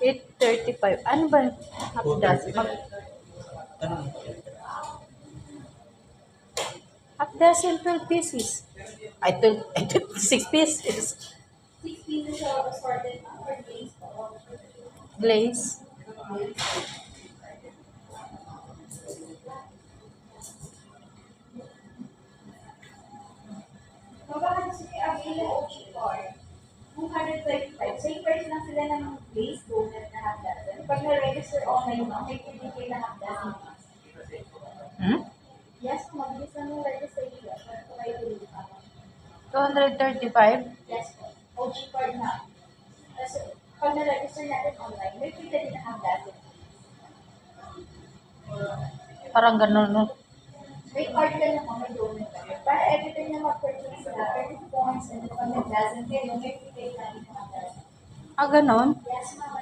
8.35. Ano ba? Half dozen. Half dozen, 12 pieces. Ay, 12, ay, 6 pieces. 6 pieces of assorted or glaze po. Glaze. Magkakano si Avila o Chipor? 235. Same price lang sila ng glaze donut na half dozen. Pag na-register online mo, may pinigay na half dozen. Hmm? Yes, mag-use lang yung registration. Para po kayo ulit. 235? Yes po. OG card na. Kasi pag na-register natin online, may pwede din na half dozen. Parang ganun, no? May card ka na may donut ka. Para every time na mag-purchase sila, 30 points and pag nag-dozen kayo, may pwede na din half dozen. Ah, ganun? Yes, ma'am.